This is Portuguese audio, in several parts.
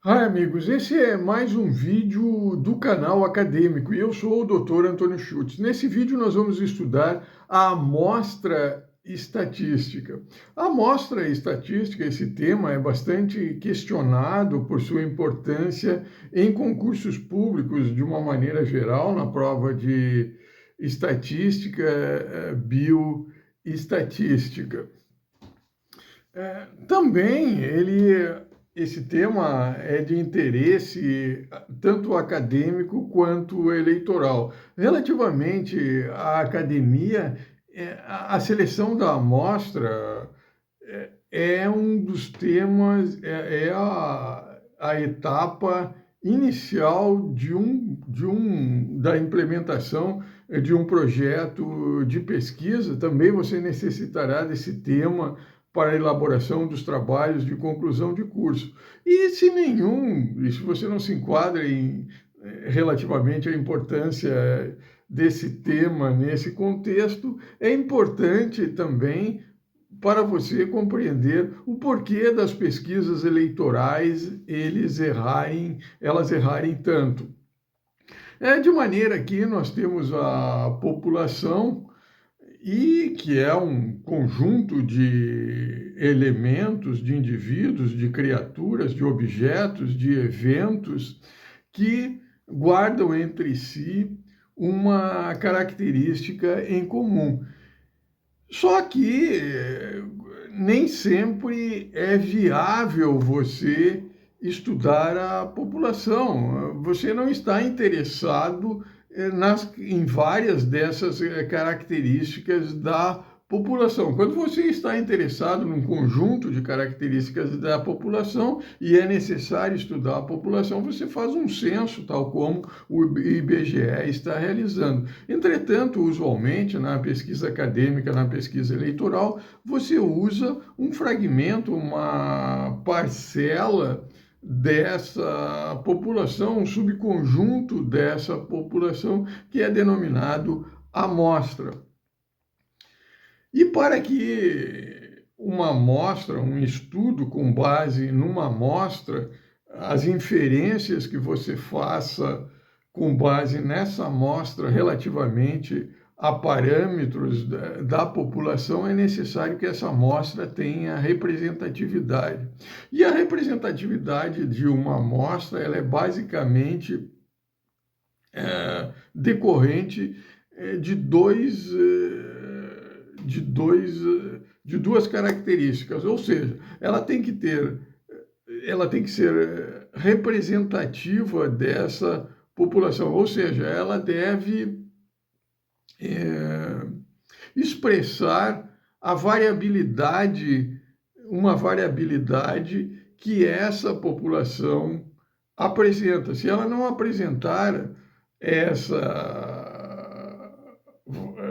Hi, amigos, esse é mais um vídeo do canal acadêmico e eu sou o Dr. Antônio Schultz. Nesse vídeo nós vamos estudar a amostra estatística. A amostra estatística, esse tema, é bastante questionado por sua importância em concursos públicos de uma maneira geral, na prova de estatística, bioestatística. Também esse tema é de interesse tanto acadêmico quanto eleitoral. Relativamente à academia, a seleção da amostra é um dos temas, a etapa inicial da implementação de um projeto de pesquisa. Também você necessitará desse tema para a elaboração dos trabalhos de conclusão de curso. E se você não se enquadra relativamente à importância desse tema nesse contexto, é importante também para você compreender o porquê das pesquisas eleitorais elas errarem tanto. De maneira que nós temos a população e que é um conjunto de elementos, de indivíduos, de criaturas, de objetos, de eventos que guardam entre si uma característica em comum. Só que nem sempre é viável você estudar a população. Você não está interessado em várias dessas características da população. Quando você está interessado num conjunto de características da população e é necessário estudar a população, você faz um censo, tal como o IBGE está realizando. Entretanto, usualmente, na pesquisa acadêmica, na pesquisa eleitoral, você usa um fragmento, uma parcela dessa população, um subconjunto dessa população, que é denominado amostra. E para que uma amostra, um estudo com base numa amostra, as inferências que você faça com base nessa amostra relativamente a parâmetros da população, é necessário que essa amostra tenha representatividade. E a representatividade de uma amostra, ela é basicamente decorrente de duas características, ou seja, ela tem que ser representativa dessa população, ou seja, ela deve expressar a variabilidade, uma variabilidade que essa população apresenta. Se ela não apresentar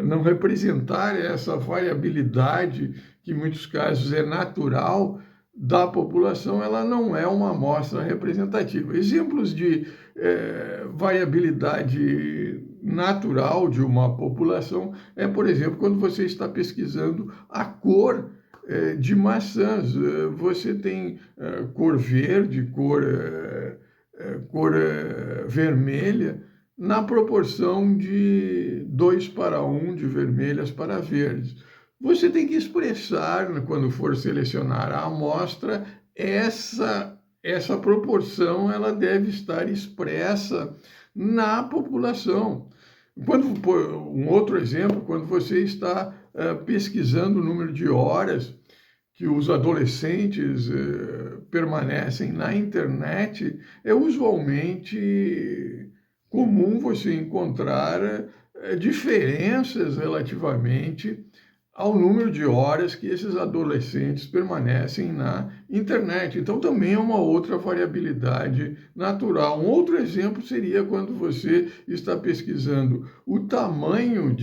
não representar essa variabilidade, que em muitos casos é natural da população, ela não é uma amostra representativa. Exemplos de variabilidade natural de uma população por exemplo, quando você está pesquisando a cor de maçãs. Você tem cor verde, cor vermelha, na proporção de 2:1, de vermelhas para verdes. Você tem que expressar, quando for selecionar a amostra, essa proporção ela deve estar expressa na população. Um outro exemplo, quando você está pesquisando o número de horas que os adolescentes permanecem na internet, é usualmente comum você encontrar diferenças relativamente ao número de horas que esses adolescentes permanecem na internet. Então, também é uma outra variabilidade natural. Um outro exemplo seria quando você está pesquisando o tamanho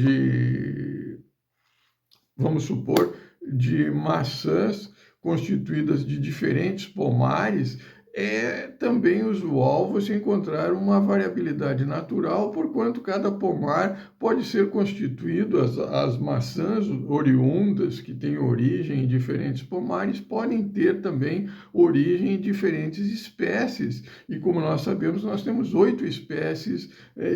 vamos supor, de maçãs constituídas de diferentes pomares. é também usual você encontrar uma variabilidade natural, porquanto cada pomar pode ser constituído, as maçãs oriundas, que têm origem em diferentes pomares, podem ter também origem em diferentes espécies. E como nós sabemos, nós temos 8 espécies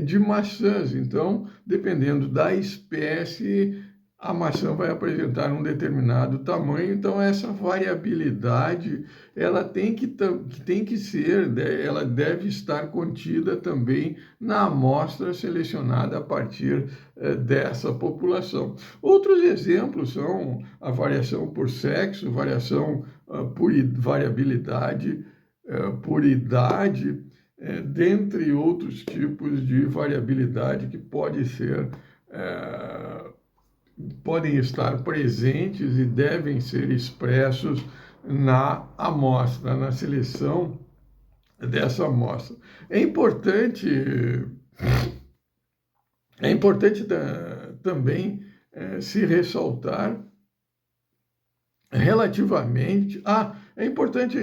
de maçãs. Então, dependendo da espécie, a maçã vai apresentar um determinado tamanho. Então, essa variabilidade ela tem que ser, ela deve estar contida também na amostra selecionada a partir dessa população. Outros exemplos são a variação por sexo, variação por variabilidade, por idade, dentre outros tipos de variabilidade que podem estar presentes e devem ser expressos na amostra, na seleção dessa amostra. É importante, também se ressaltar relativamente. É importante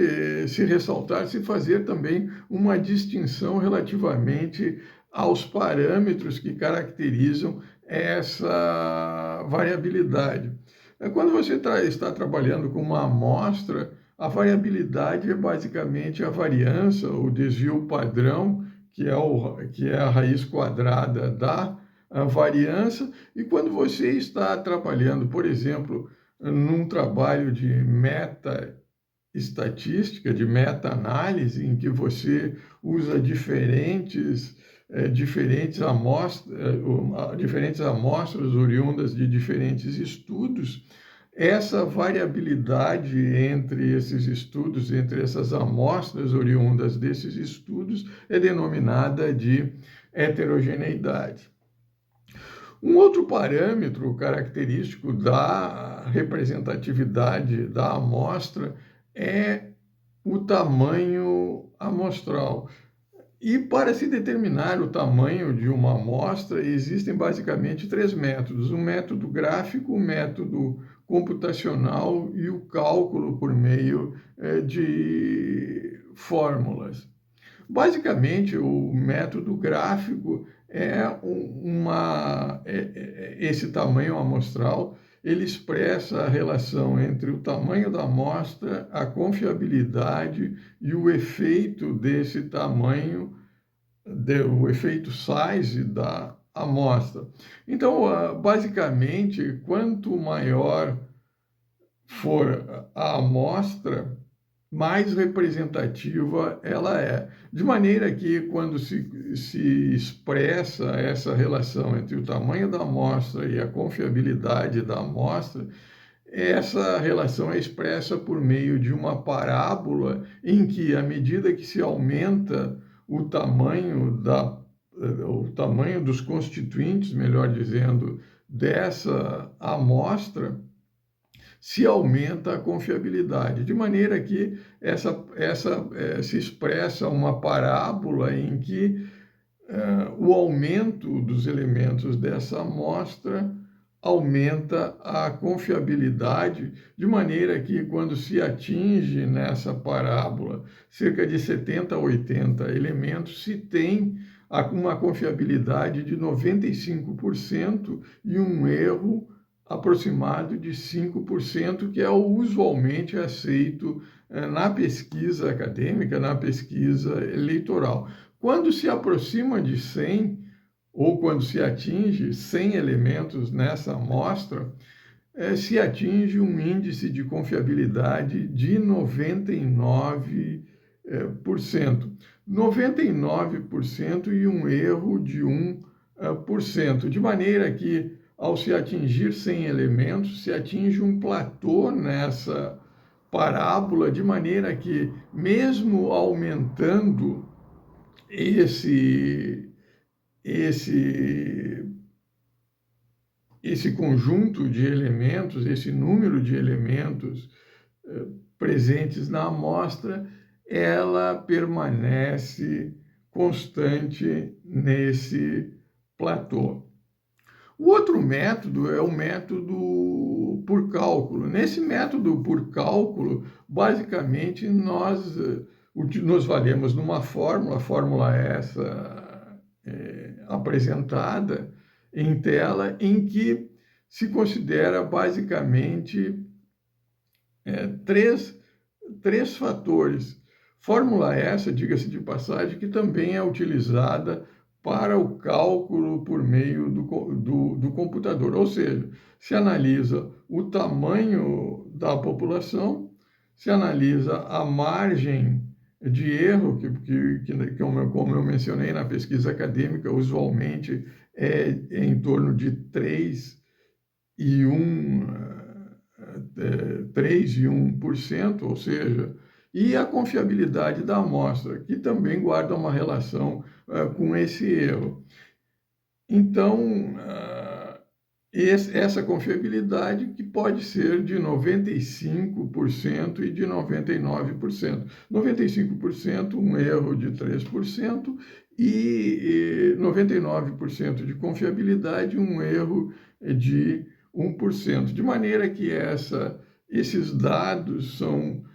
se ressaltar, se fazer também uma distinção relativamente aos parâmetros que caracterizam essa variabilidade. Quando você está trabalhando com uma amostra, a variabilidade é basicamente a variância, o desvio padrão, que é a raiz quadrada da variância. E quando você está trabalhando, por exemplo, num trabalho de meta-estatística, de meta-análise, em que você usa diferentes amostras oriundas de diferentes estudos, essa variabilidade entre esses estudos, entre essas amostras oriundas desses estudos, é denominada de heterogeneidade. Um outro parâmetro característico da representatividade da amostra é o tamanho amostral. E para se determinar o tamanho de uma amostra, existem basicamente 3 métodos: o método gráfico, o método computacional e o cálculo por meio de fórmulas. Basicamente, o método gráfico esse tamanho amostral, ele expressa a relação entre o tamanho da amostra, a confiabilidade e o efeito desse tamanho, o efeito size da amostra. Então, basicamente, quanto maior for a amostra, mais representativa ela é. De maneira que, quando se expressa essa relação entre o tamanho da amostra e a confiabilidade da amostra, essa relação é expressa por meio de uma parábola em que, à medida que se aumenta o tamanho dos constituintes, melhor dizendo, dessa amostra, se aumenta a confiabilidade, de maneira que se expressa uma parábola em que o aumento dos elementos dessa amostra aumenta a confiabilidade, de maneira que, quando se atinge nessa parábola cerca de 70 a 80 elementos, se tem uma confiabilidade de 95% e um erro aproximado de 5%, que é o usualmente aceito na pesquisa acadêmica, na pesquisa eleitoral. Quando se aproxima de 100, ou quando se atinge 100 elementos nessa amostra, se atinge um índice de confiabilidade de 99%. 99% e um erro de 1%, de maneira que, ao se atingir 100 elementos, se atinge um platô nessa parábola, de maneira que, mesmo aumentando esse conjunto de elementos, esse número de elementos presentes na amostra, ela permanece constante nesse platô. O outro método é o método por cálculo. Nesse método por cálculo, basicamente, nós nos valemos numa fórmula, a fórmula essa apresentada em tela, em que se considera basicamente três fatores. Fórmula essa, diga-se de passagem, que também é utilizada para o cálculo por meio do computador, ou seja, se analisa o tamanho da população, se analisa a margem de erro, como eu mencionei na pesquisa acadêmica, usualmente é em torno de 3,1%, ou seja, e a confiabilidade da amostra, que também guarda uma relação com esse erro. Então, essa confiabilidade que pode ser de 95% e de 99%. 95% um erro de 3% e 99% de confiabilidade um erro de 1%. De maneira que esses dados são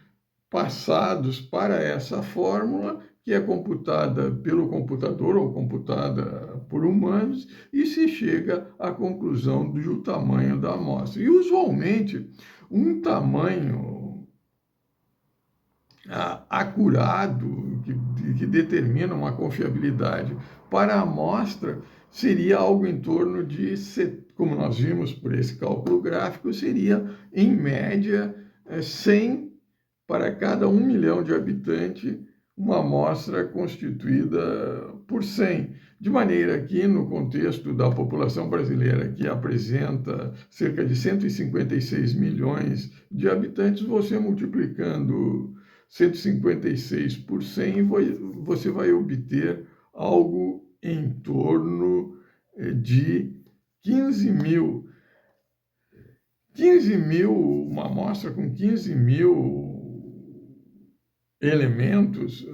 passados para essa fórmula, que é computada pelo computador ou computada por humanos, e se chega à conclusão do tamanho da amostra. E, usualmente, um tamanho acurado, que determina uma confiabilidade para a amostra, seria algo em torno de, como nós vimos por esse cálculo gráfico, seria, em média, 100 para cada 1 milhão de habitantes, uma amostra constituída por 100. De maneira que, no contexto da população brasileira, que apresenta cerca de 156 milhões de habitantes, você multiplicando 156 por 100, você vai obter algo em torno de 15 mil. 15 mil, uma amostra com 15 mil elementos,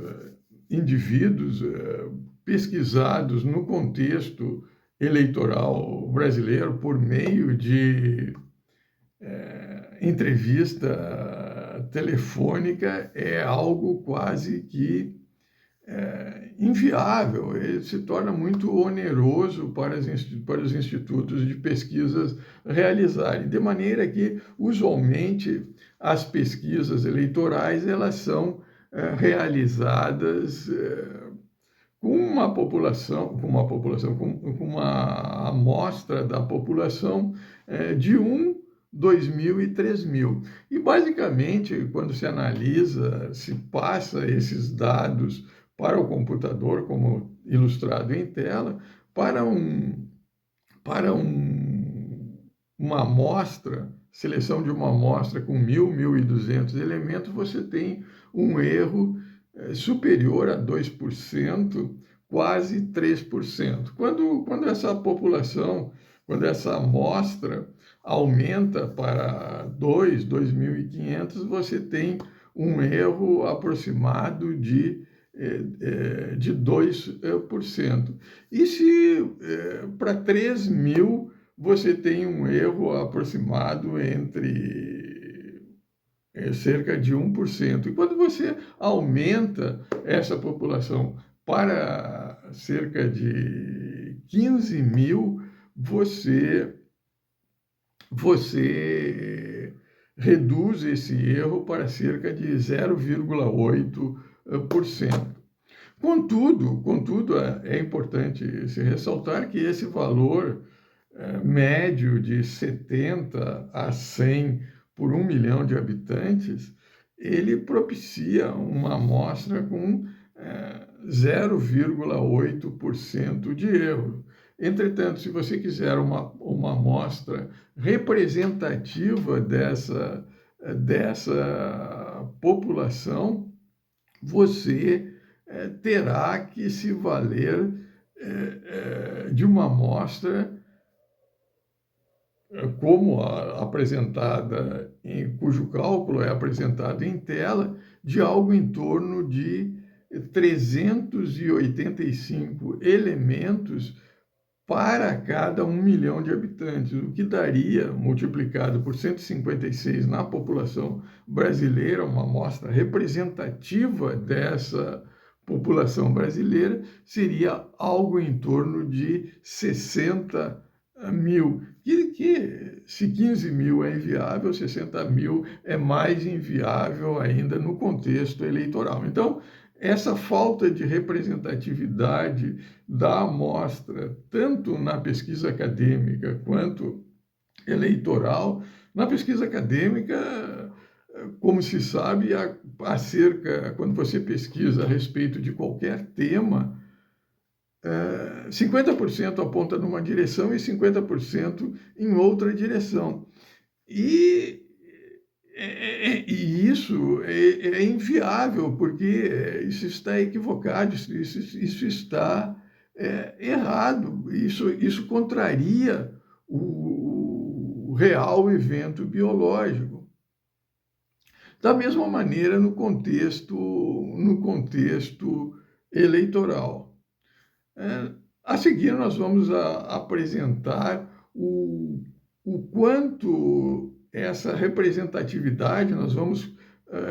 indivíduos pesquisados no contexto eleitoral brasileiro por meio de entrevista telefônica é algo quase que inviável. Ele se torna muito oneroso para os institutos de pesquisas realizarem, de maneira que, usualmente, as pesquisas eleitorais elas são realizadas com uma amostra da população de 2.000 e 3.000. E, basicamente, quando se analisa, se passa esses dados para o computador, como ilustrado em tela, para uma amostra, seleção de uma amostra com 1.000, 1.200 elementos, você tem um erro superior a 2%, quase 3%. Quando essa população, quando essa amostra aumenta para 2.500, você tem um erro aproximado de 2%. E se para 3.000 você tem um erro aproximado entre cerca de 1%. E quando você aumenta essa população para cerca de 15.000, você reduz esse erro para cerca de 0,8%. Contudo, é importante se ressaltar que esse valor médio de 70 a 100 por 1 milhão de habitantes, ele propicia uma amostra com 0,8% de erro. Entretanto, se você quiser uma amostra representativa dessa população, você terá que se valer de uma amostra como apresentada, cujo cálculo é apresentado em tela, de algo em torno de 385 elementos para cada 1 milhão de habitantes, o que daria, multiplicado por 156 na população brasileira, uma amostra representativa dessa população brasileira, seria algo em torno de 60 mil. Que se 15 mil é inviável, 60 mil é mais inviável ainda no contexto eleitoral. Então, essa falta de representatividade da amostra, tanto na pesquisa acadêmica quanto eleitoral, na pesquisa acadêmica, como se sabe, quando você pesquisa a respeito de qualquer tema, 50% aponta numa direção e 50% em outra direção. E isso é inviável, porque isso está equivocado, isso está errado, isso contraria o real evento biológico. Da mesma maneira, no contexto eleitoral. A seguir, nós vamos apresentar o quanto essa representatividade, nós vamos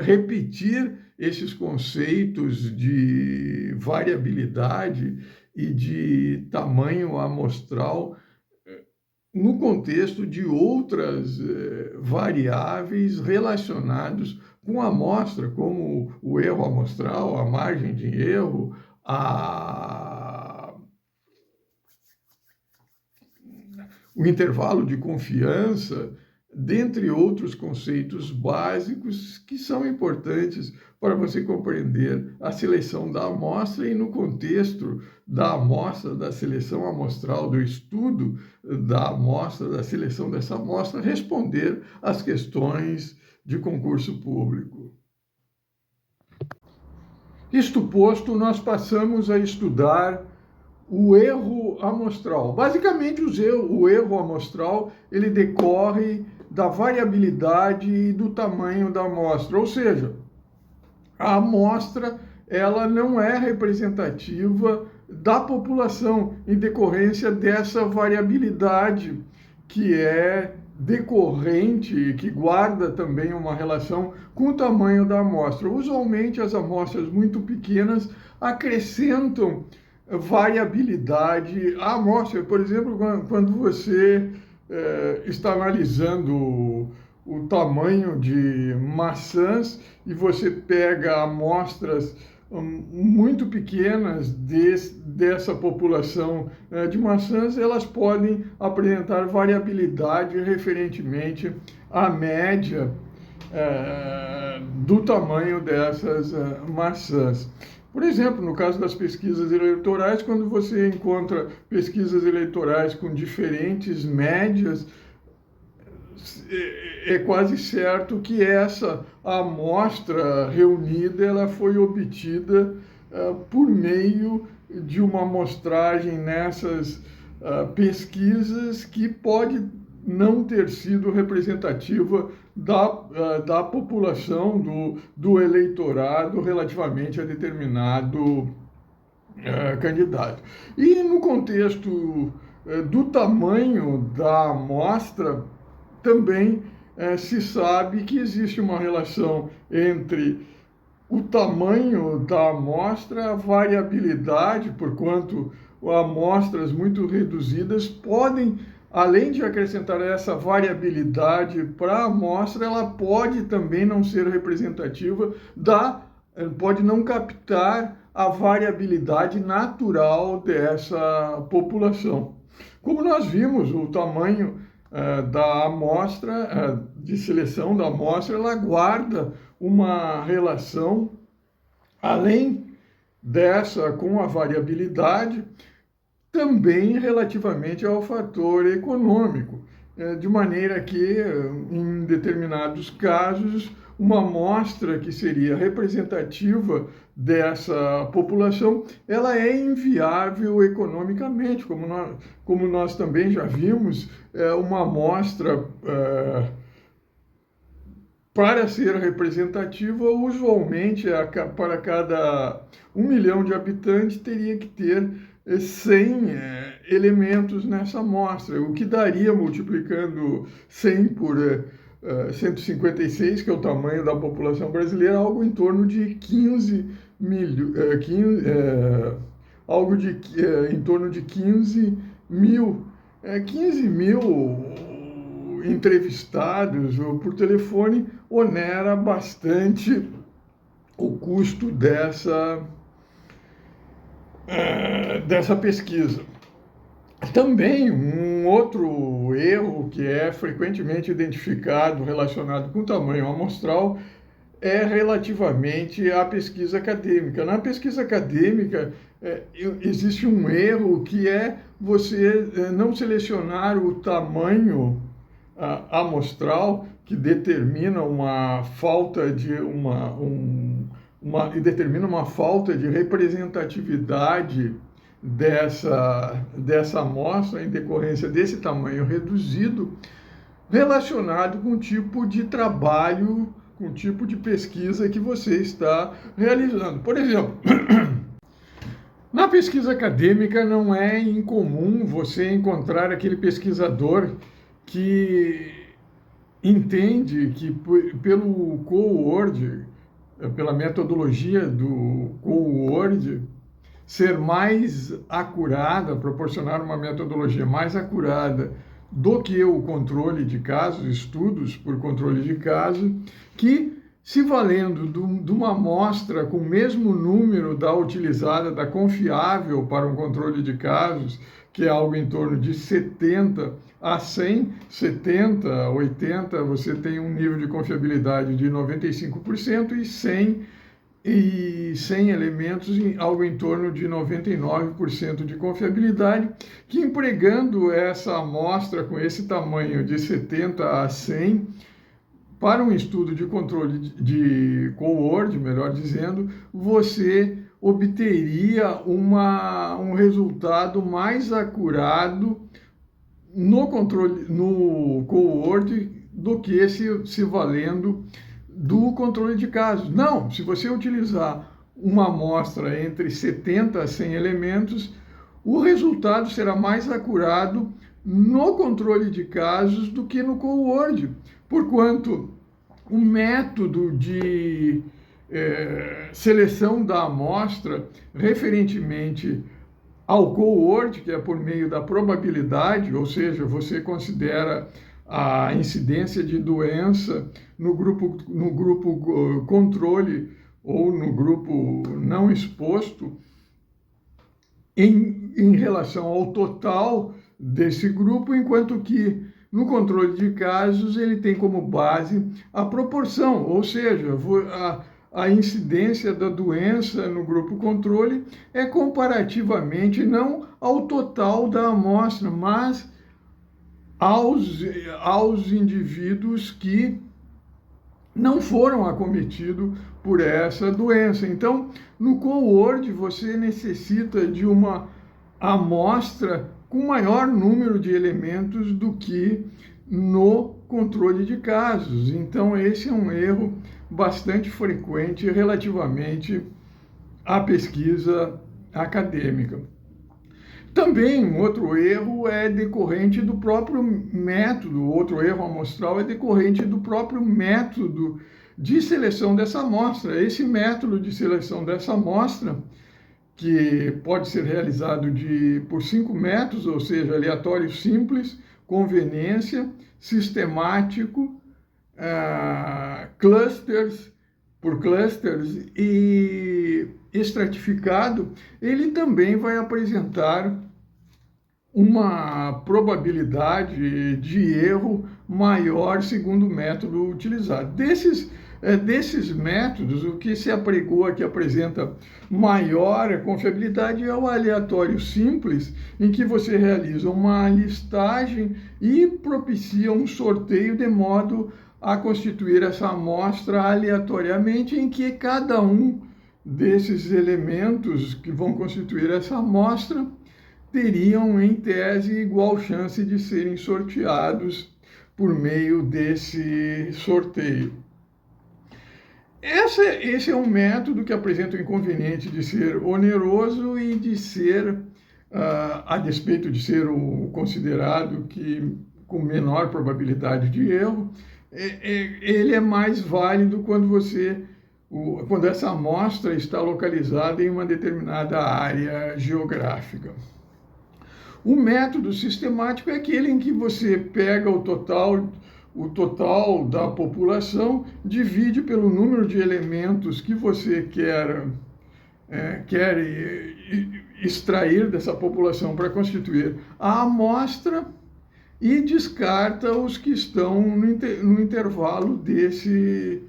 repetir esses conceitos de variabilidade e de tamanho amostral no contexto de outras variáveis relacionadas com a amostra, como o erro amostral, a margem de erro, o intervalo de confiança, dentre outros conceitos básicos que são importantes para você compreender a seleção da amostra e, no contexto da amostra, da seleção amostral, do estudo da amostra, da seleção dessa amostra, responder às questões de concurso público. Isto posto, nós passamos a estudar o erro amostral. Basicamente, o erro amostral ele decorre da variabilidade e do tamanho da amostra, ou seja, a amostra ela não é representativa da população em decorrência dessa variabilidade que é decorrente, que guarda também uma relação com o tamanho da amostra. Usualmente, as amostras muito pequenas acrescentam variabilidade à amostra. Por exemplo, quando você está analisando o tamanho de maçãs e você pega amostras muito pequenas dessa população de maçãs, elas podem apresentar variabilidade referentemente à média do tamanho dessas maçãs. Por exemplo, no caso das pesquisas eleitorais, quando você encontra pesquisas eleitorais com diferentes médias, é quase certo que essa amostra reunida ela foi obtida por meio de uma amostragem nessas pesquisas que pode não ter sido representativa da população, do eleitorado relativamente a determinado candidato. E no contexto do tamanho da amostra, também se sabe que existe uma relação entre o tamanho da amostra, a variabilidade, porquanto amostras muito reduzidas podem, além de acrescentar essa variabilidade para a amostra, ela pode também não ser representativa pode não captar a variabilidade natural dessa população. Como nós vimos, o tamanho da amostra, de seleção da amostra, ela guarda uma relação, além dessa com a variabilidade, também relativamente ao fator econômico, de maneira que, em determinados casos, uma amostra que seria representativa dessa população, ela é inviável economicamente, como nós também já vimos, uma amostra para ser representativa, usualmente, para cada 1 milhão de habitantes, teria que ter 100 elementos nessa amostra, o que daria, multiplicando 100 por 156, que é o tamanho da população brasileira, algo em torno de 15 mil, em torno de 15 mil, 15 mil entrevistados por telefone, onera bastante o custo dessa pesquisa. Também um outro erro que é frequentemente identificado relacionado com o tamanho amostral é relativamente à pesquisa acadêmica. Na pesquisa acadêmica, existe um erro que é você não selecionar o tamanho amostral, que determina uma falta de determina uma falta de representatividade dessa amostra em decorrência desse tamanho reduzido, relacionado com o tipo de trabalho, com o tipo de pesquisa que você está realizando. Por exemplo, na pesquisa acadêmica não é incomum você encontrar aquele pesquisador que entende que pelo co-word, pela metodologia do co-word, ser mais acurada, proporcionar uma metodologia mais acurada do que o controle de casos, estudos por controle de caso, que se valendo de uma amostra com o mesmo número da utilizada, da confiável para um controle de casos, que é algo em torno de 70 a 100, 70, 80, você tem um nível de confiabilidade de 95% e 100 elementos, algo em torno de 99% de confiabilidade, que empregando essa amostra com esse tamanho de 70 a 100, para um estudo de controle de co-word, melhor dizendo, você obteria um resultado mais acurado no co-word do que se valendo do controle de casos. Não, se você utilizar uma amostra entre 70 a 100 elementos, o resultado será mais acurado no controle de casos do que no co-word, porquanto o método de seleção da amostra referentemente ao co-word, que é por meio da probabilidade, ou seja, você considera a incidência de doença no grupo controle ou no grupo não exposto em relação ao total desse grupo, enquanto que no controle de casos ele tem como base a proporção, ou seja, a incidência da doença no grupo controle é comparativamente não ao total da amostra, mas aos indivíduos que não foram acometidos por essa doença. Então, no co-word, você necessita de uma amostra com maior número de elementos do que no controle de casos. Então, esse é um erro bastante frequente relativamente à pesquisa acadêmica. Também um outro erro é decorrente do próprio método, outro erro amostral é decorrente do próprio método de seleção dessa amostra. Esse método de seleção dessa amostra, que pode ser realizado por 5 métodos, ou seja, aleatório simples, conveniência, sistemático, clusters e estratificado, ele também vai apresentar uma probabilidade de erro maior segundo o método utilizado. Desses métodos, o que se apregou, que apresenta maior confiabilidade é o aleatório simples, em que você realiza uma listagem e propicia um sorteio de modo a constituir essa amostra aleatoriamente, em que cada um desses elementos que vão constituir essa amostra teriam, em tese, igual chance de serem sorteados por meio desse sorteio. Esse é um método que apresenta o inconveniente de ser oneroso e de ser a despeito de ser o considerado que com menor probabilidade de erro, ele é mais válido quando essa amostra está localizada em uma determinada área geográfica. O método sistemático é aquele em que você pega o total da população, divide pelo número de elementos que você quer extrair dessa população para constituir a amostra e descarta os que estão no intervalo desse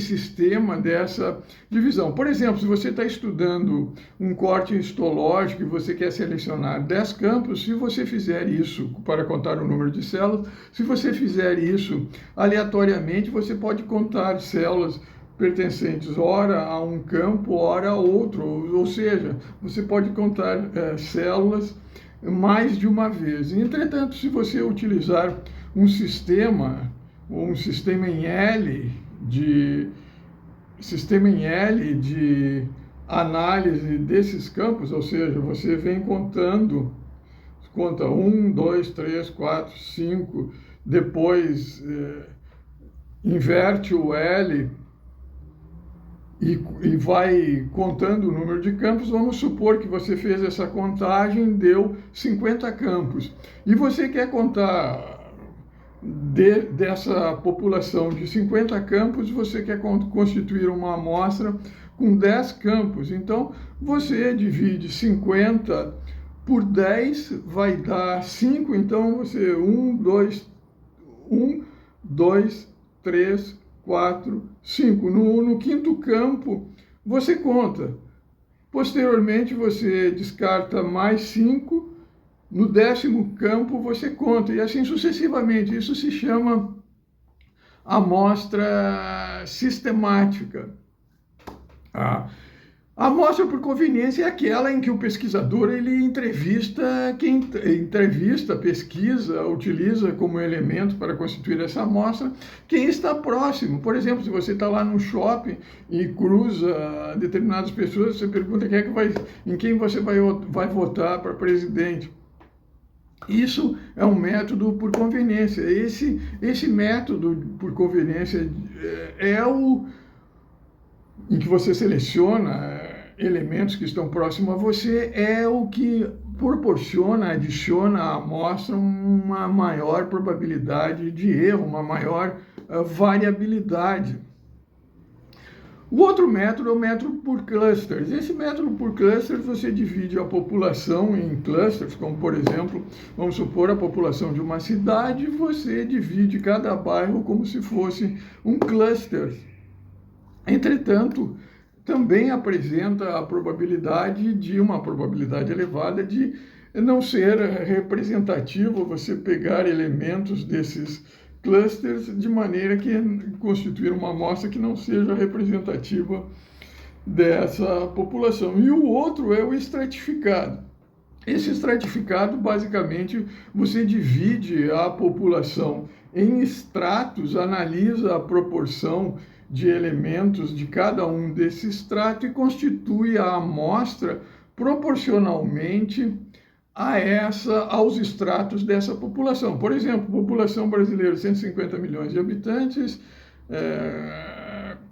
sistema, dessa divisão. Por exemplo, se você está estudando um corte histológico e você quer selecionar 10 campos, se você fizer isso para contar o número de células, se você fizer isso aleatoriamente, você pode contar células pertencentes ora a um campo, ora a outro, ou seja, você pode contar células mais de uma vez. Entretanto, se você utilizar um sistema em L de análise desses campos, ou seja, você vem conta 1, 2, 3, 4, 5, depois inverte o L e vai contando o número de campos. Vamos supor que você fez essa contagem, deu 50 campos, e você quer contar dessa população de 50 campos, você quer constituir uma amostra com 10 campos. Então, você divide 50 por 10, vai dar 5. Então, você 1, 2, 3, 4, 5. No quinto campo, você conta. Posteriormente, você descarta mais 5. No 10º campo, você conta, e assim sucessivamente. Isso se chama amostra sistemática. A amostra por conveniência é aquela em que o pesquisador pesquisa, utiliza como elemento para constituir essa amostra quem está próximo. Por exemplo, se você está lá no shopping e cruza determinadas pessoas, você pergunta em quem você vai votar para presidente. Isso é um método por conveniência. Esse método por conveniência é o em que você seleciona elementos que estão próximos a você, é o que adiciona à amostra uma maior probabilidade de erro, uma maior variabilidade. O outro método é o método por clusters. Esse método por clusters, você divide a população em clusters, como por exemplo, vamos supor a população de uma cidade, você divide cada bairro como se fosse um cluster. Entretanto, também apresenta a probabilidade uma probabilidade elevada de não ser representativo você pegar elementos desses clusters de maneira que constituir uma amostra que não seja representativa dessa população. E o outro é o estratificado. Esse estratificado, basicamente, você divide a população em estratos, analisa a proporção de elementos de cada um desses estratos e constitui a amostra proporcionalmente aos estratos dessa população. Por exemplo, população brasileira, 150 milhões de habitantes,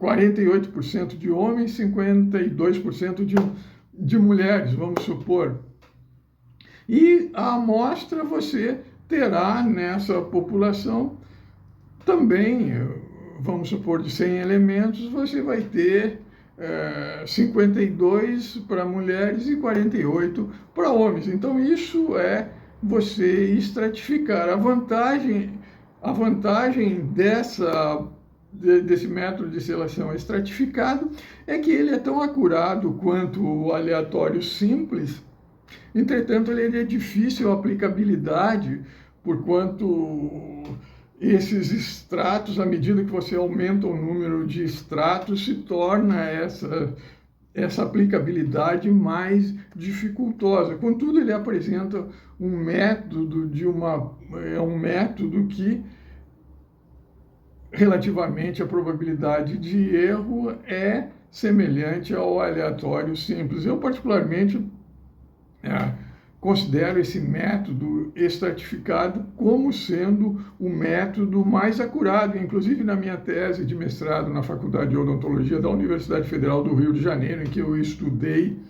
48% de homens, 52% de mulheres, vamos supor. E a amostra você terá nessa população também, vamos supor, de 100 elementos, você vai ter 52 para mulheres e 48 para homens. Então, isso é você estratificar. A vantagem desse método de seleção estratificado é que ele é tão acurado quanto o aleatório simples. Entretanto, ele é difícil a aplicabilidade, porquanto esses estratos, à medida que você aumenta o número de estratos, se torna essa aplicabilidade mais dificultosa. Contudo, ele apresenta um método que relativamente à probabilidade de erro é semelhante ao aleatório simples. Eu, particularmente, é, considero esse método estratificado como sendo o método mais acurado. Inclusive, na minha tese de mestrado na Faculdade de Odontologia da Universidade Federal do Rio de Janeiro, em que eu estudei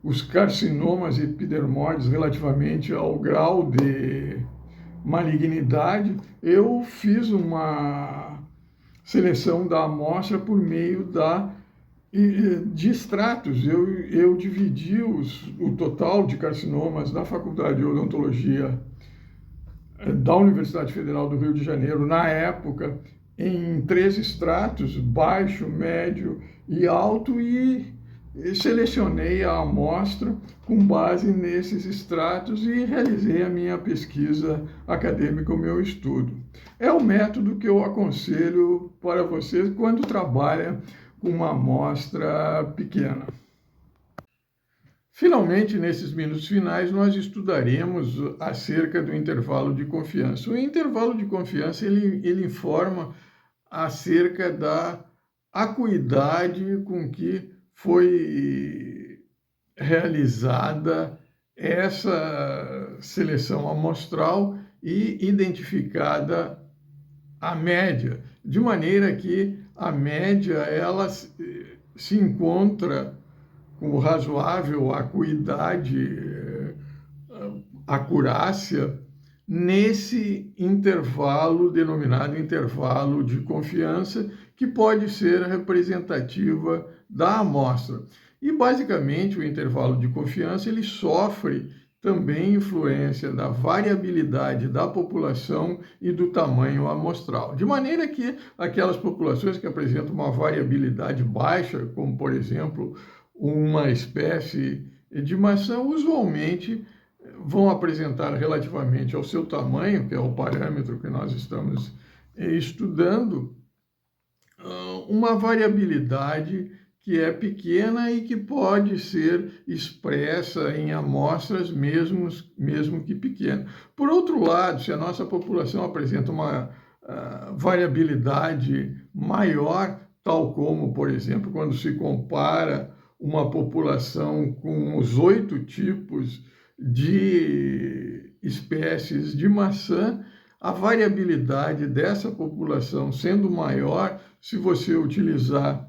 os carcinomas epidermoides relativamente ao grau de malignidade, eu fiz uma seleção da amostra por meio de estratos. Eu dividi o total de carcinomas da Faculdade de Odontologia da Universidade Federal do Rio de Janeiro, na época, em 3 estratos, baixo, médio e alto, e selecionei a amostra com base nesses estratos e realizei a minha pesquisa acadêmica, o meu estudo. É o método que eu aconselho para vocês quando trabalha com uma amostra pequena. Finalmente, nesses minutos finais, nós estudaremos acerca do intervalo de confiança. O intervalo de confiança, ele informa acerca da acuidade com que foi realizada essa seleção amostral e identificada a média, de maneira que a média ela se encontra com razoável acuidade, acurácia, nesse intervalo denominado intervalo de confiança, que pode ser representativa da amostra. E, basicamente, o intervalo de confiança ele sofre também influência da variabilidade da população e do tamanho amostral. De maneira que aquelas populações que apresentam uma variabilidade baixa, como, por exemplo, uma espécie de maçã, usualmente vão apresentar relativamente ao seu tamanho, que é o parâmetro que nós estamos estudando, uma variabilidade que é pequena e que pode ser expressa em amostras mesmo que pequenas. Por outro lado, se a nossa população apresenta uma variabilidade maior, tal como, por exemplo, quando se compara uma população com os 8 tipos de espécies de maçã, a variabilidade dessa população sendo maior, se você utilizar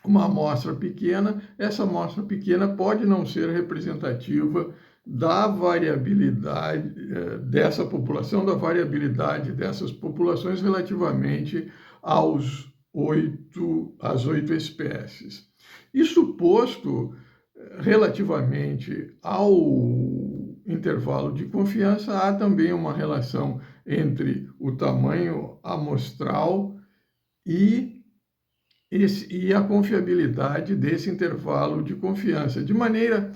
uma amostra pequena, essa amostra pequena pode não ser representativa da variabilidade dessa população, da variabilidade dessas populações relativamente às 8 espécies. Isso posto, relativamente ao intervalo de confiança, há também uma relação entre o tamanho amostral e a confiabilidade desse intervalo de confiança, de maneira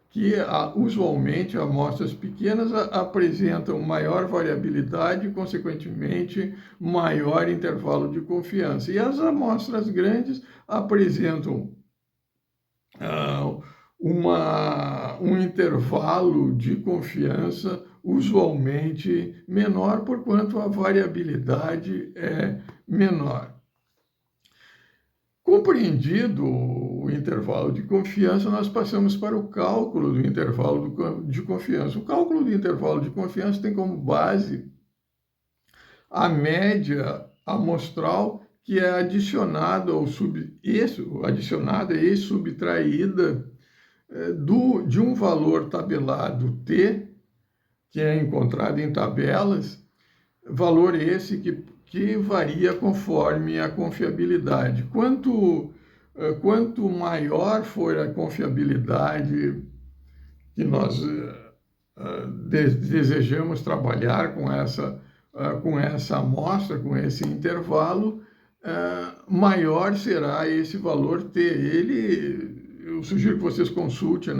que usualmente amostras pequenas apresentam maior variabilidade e, consequentemente, maior intervalo de confiança. E as amostras grandes apresentam um intervalo de confiança usualmente menor, porquanto a variabilidade é menor. Compreendido o intervalo de confiança, nós passamos para o cálculo do intervalo de confiança. O cálculo do intervalo de confiança tem como base a média amostral, que é adicionada e subtraída de um valor tabelado T, que é encontrado em tabelas, valor esse que varia conforme a confiabilidade. Quanto maior for a confiabilidade que nós desejamos trabalhar com essa amostra, com esse intervalo, maior será esse valor T. Eu sugiro que vocês consultem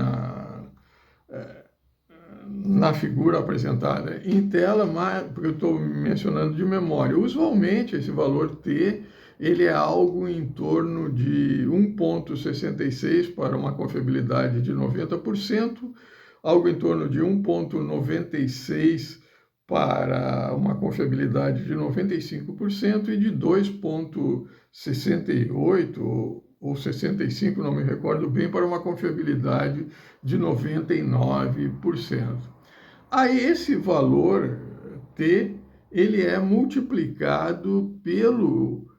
na figura apresentada em tela, porque eu estou mencionando de memória. Usualmente, esse valor T ele é algo em torno de 1,66 para uma confiabilidade de 90%, algo em torno de 1,96 para uma confiabilidade de 95% e de 2,68 ou 65, não me recordo bem, para uma confiabilidade de 99%. Aí esse valor T, ele é multiplicado pelo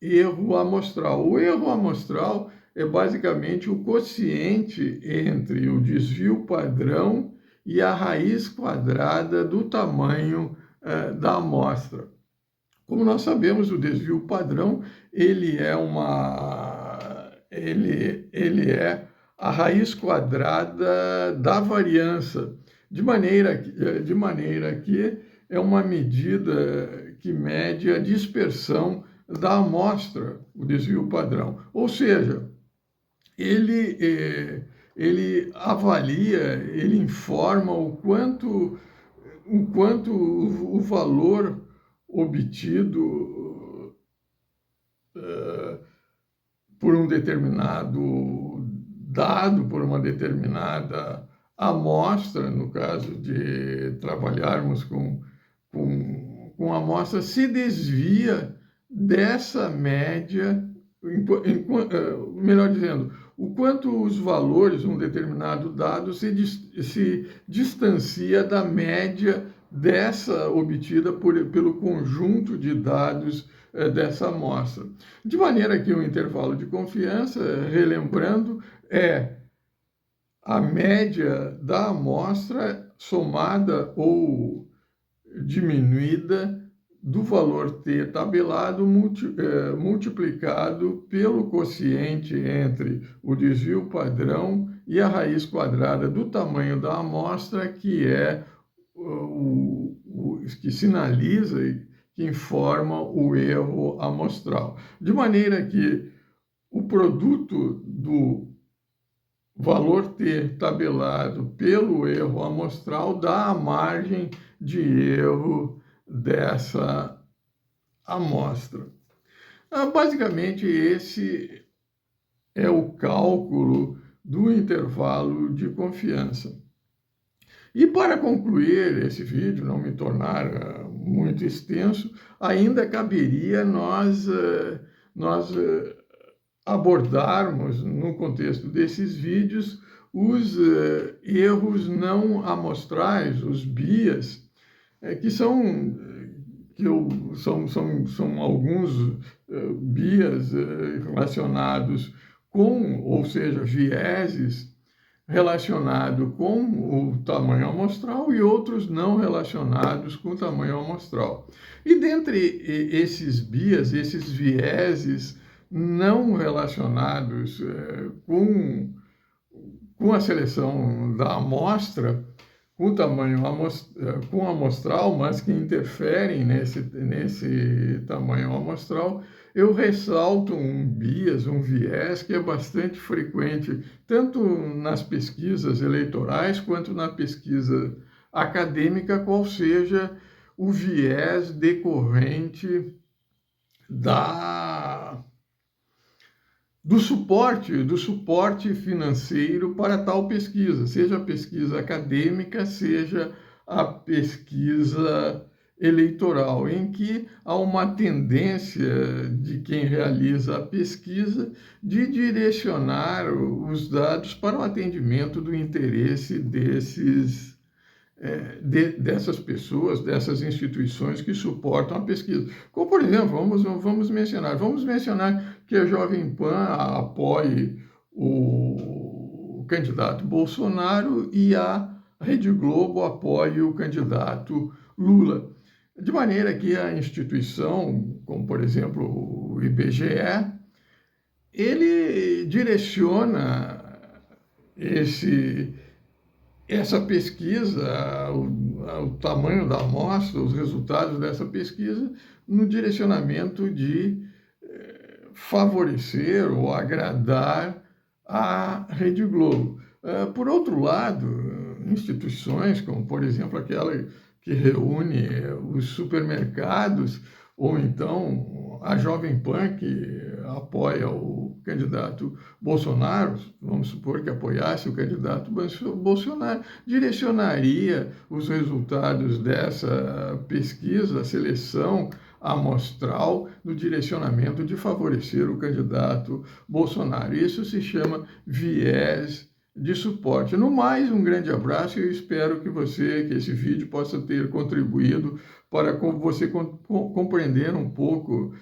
erro amostral. O erro amostral é basicamente o quociente entre o desvio padrão e a raiz quadrada do tamanho da amostra. Como nós sabemos, o desvio padrão ele é a raiz quadrada da variância, de maneira que é uma medida que mede a dispersão da amostra, o desvio padrão. Ou seja, ele avalia, ele informa o quanto o valor obtido por um determinado dado, por uma determinada amostra, no caso de trabalharmos com amostra, se desvia dessa média, melhor dizendo, o quanto os valores de um determinado dado se distancia da média dessa obtida pelo conjunto de dados dessa amostra. De maneira que o intervalo de confiança, relembrando, é a média da amostra somada ou diminuída do valor T tabelado multiplicado pelo quociente entre o desvio padrão e a raiz quadrada do tamanho da amostra, que é que sinaliza e que informa o erro amostral. De maneira que o produto do valor T tabelado pelo erro amostral dá a margem de erro dessa amostra. Basicamente, esse é o cálculo do intervalo de confiança. E para concluir esse vídeo, não me tornar muito extenso, ainda caberia nós abordarmos, no contexto desses vídeos, os erros não amostrais, os BIAs, que são alguns BIAs relacionados com, ou seja, vieses relacionados com o tamanho amostral e outros não relacionados com o tamanho amostral. E dentre esses BIAs, esses vieses não relacionados com a seleção da amostra, com o tamanho com amostral, mas que interferem nesse tamanho amostral, eu ressalto um bias, um viés que é bastante frequente, tanto nas pesquisas eleitorais quanto na pesquisa acadêmica, qual seja o viés decorrente do suporte financeiro para tal pesquisa, seja a pesquisa acadêmica, seja a pesquisa eleitoral, em que há uma tendência de quem realiza a pesquisa de direcionar os dados para o atendimento do interesse dessas pessoas, dessas instituições que suportam a pesquisa. Como, por exemplo, vamos mencionar que a Jovem Pan apoie o candidato Bolsonaro e a Rede Globo apoie o candidato Lula. De maneira que a instituição, como por exemplo o IBGE, ele direciona essa pesquisa, o tamanho da amostra, os resultados dessa pesquisa, no direcionamento de favorecer ou agradar a Rede Globo. Por outro lado, instituições como, por exemplo, aquela que reúne os supermercados, ou então a Jovem Pan, que apoia o candidato Bolsonaro, vamos supor que apoiasse o candidato Bolsonaro, direcionaria os resultados dessa pesquisa, seleção amostral, no direcionamento de favorecer o candidato Bolsonaro. Isso se chama viés de suporte. No mais, um grande abraço e eu espero que esse vídeo possa ter contribuído para você compreender um pouco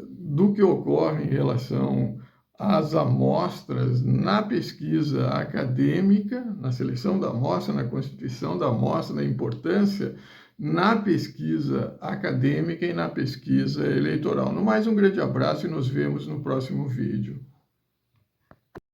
do que ocorre em relação às amostras na pesquisa acadêmica, na seleção da amostra, na constituição da amostra, na importância na pesquisa acadêmica e na pesquisa eleitoral. No mais, um grande abraço e nos vemos no próximo vídeo.